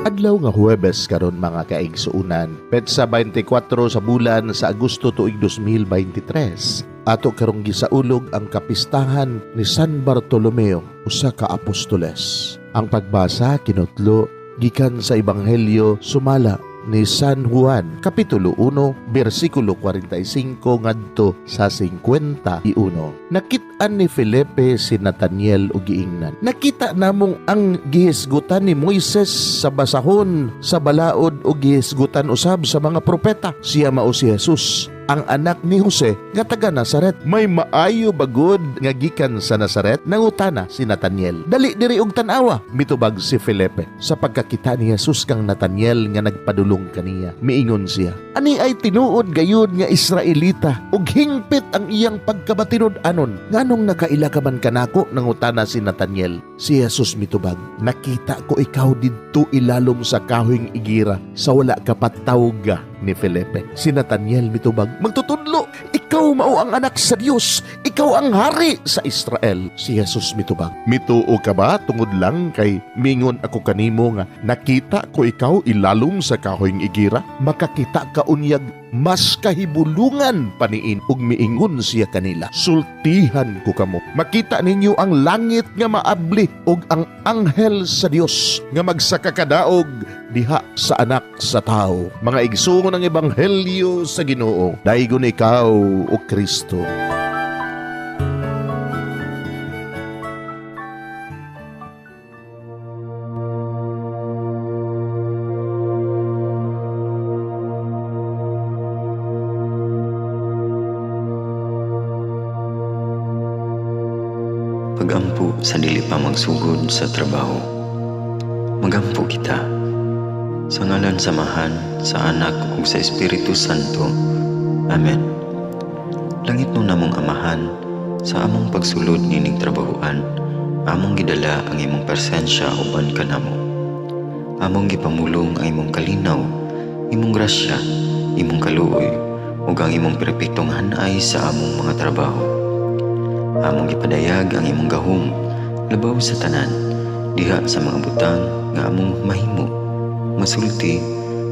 Adlaw nga Huwebes karon mga kaigsuunan, petsa 24 sa bulan sa Agosto tuig 2023. Ato karong gisaulog ang kapistahan ni San Bartolomeo, usa ka apostoles. Ang pagbasa kinutlo gikan sa Ebanghelyo sumala ni San Juan, Kapitulo 1, versikulo 45 ngadto sa 51. Nakit-an ni Felipe si Nathaniel ug giingnan. Nakita namong ang gihisgutan ni Moises sa basahon sa balaod ug gihisgutan usab sa mga propeta. Siya mao si Jesus, ang anak ni Jose nga taga Nazaret. May maayo bagod nga gikan sa Nazaret, nangutana si Nathaniel. Dali diri og tan-awa, mitubag si Felipe. Sa pagkakita ni Jesus kang Nathaniel nga nagpadulong kaniya, miingon siya, ani ay tinuod gayud nga Israelita ug hingpit ang iyang pagkabatinod anon. Nganong nakaila ka man kanako, nangutana si Nathaniel. Si Jesus mitubag, nakita ko ikaw didto ilalom sa kahoyng igira sa wala ka patawga ni Felipe. Si Nathaniel mitubag, magtutudlo, ikaw mao ang anak sa Dios, ikaw ang hari sa Israel. Si Jesus mitubag, mituo ka ba tungod lang kay mingon ako kanimo nga nakita ko ikaw ilalom sa kahoyng igira? Makakita ka unyag mas kahibulungan paniin. Ug miingon siya kanila, sultihan ko kamo, makita ninyo ang langit nga maabli ug ang anghel sa Dios nga magsakakadaog diha sa anak sa tao. Mga igsoon ng Ebanghelyo sa Ginoo. Daygon ikaw o Kristo. Pagampo sa dili pa magsugod sa trabaho. Magampo kita sa ngalan samahan sa Anak ug sa Espiritu Santo. Amen. Langit no namong Amahan, sa among pagsulod nining trabahoan, among gidala ang imong presensya uban kanamo. Among gipamulong ang imong kalinaw, imong grasya, imong kaluoy, ug ang imong perpektong hanay sa among mga trabaho. Among gipadayag ang imong gahom labaw sa tanan diha sa mga butang nga among mahimo, masulti,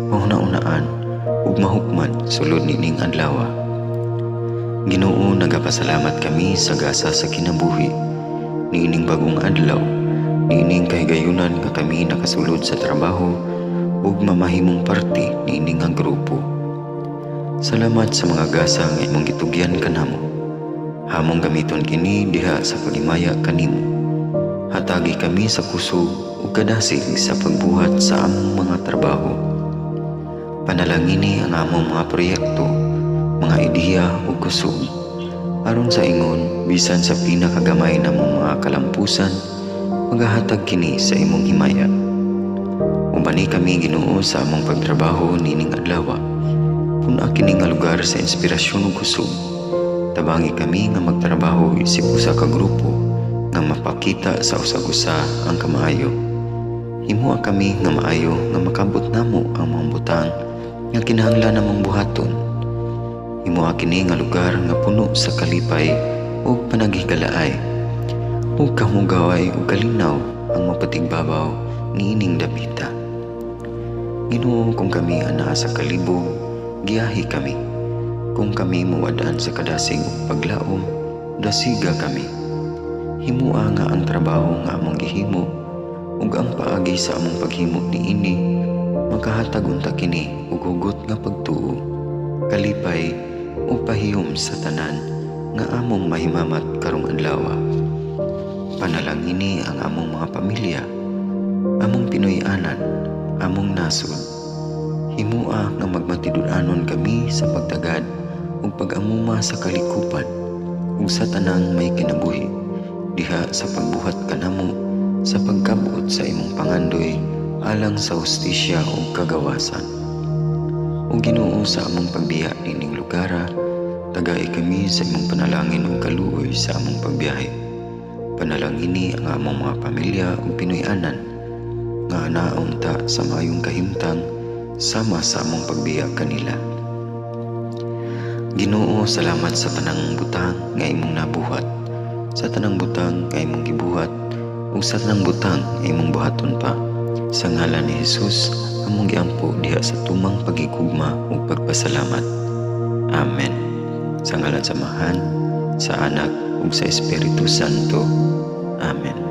mahuna-unaan ug mahukman sulod nining adlaw. Ginoo, nagapasalamat kami sa gasa sa kinabuhi niining bagong adlaw, niining kahigayunan nga kami nakasulod sa trabaho ug mamahimong parte niining nga grupo. Salamat sa mga gasa nga imong gitugyan kanamo. Hamong gamiton kini diha sa pagimaya kanimo. Hatagi kami sa kusog ug kadasig sa pagbuhat sa among mga trabaho. Panalangini ang among mga proyekto, mga ideya ug kusog, aron sa ingon bisan sa pinakagamay namong mga kalampusan, magahatag kini sa imong himaya. Ubani kami Ginoo sa among pagtrabaho nining adlaw. Puna kini nga lugar sa inspirasyon ug kusog. Tabangi kami nga magtrabaho isip usa ka grupo nga mapakita sa usag-usa ang kamaayo. Himuha kami nga maayo nga makabot namo ang mga butang nga kinahanglan namong buhaton. Himuha kini nga lugar nga puno sa kalipay ug panagihikalaay. Ug kamugaway ug kalinaw ang mapatigbabaw niining dapita. Ginoo, kung kami anaa sa kalibog, giyahi kami. Kung kami muwadaan sa kadasig ug paglaom, dasiga kami. Himua nga ang trabaho nga among gihimo ug ang paagi sa among paghimo niini makahatag unta kini ug hugot nga pagtuo, kalipay ug pahiyom sa tanan nga among mahimamat karong adlaw. Panalangini ang among mga pamilya, among Pinoy-anan, among nasod. Himua nga magmatidud-anon kami sa pagtagad ug pag-amuma sa kalikupan ug sa tanang may kinabuhi diha sa pagbuhat kanamo sa pagkabot sa imong pangandoy alang sa hustisya ug kagawasan. Ug Ginoo, sa among pagbiya nining lugara, tagay kami sa imong panalangin ug kaluoy sa among pagbiyahe. Panalangini ang among mga pamilya ug Pinoy-anan nga anaunta sa mayong kahimtang sama sa among pagbiya kanila. Ginoo, salamat sa tanang butang nga imong nabuhat, sa tanang butang nga imong gibuhat, ug sa tanang butang nga imong buhaton pa. Sa ngalan ni Jesus, among giampo diha sa tumang pagigugma ug pagpasalamat. Amen. Sa ngalan sa Amahan, sa Anak ug sa Espiritu Santo. Amen.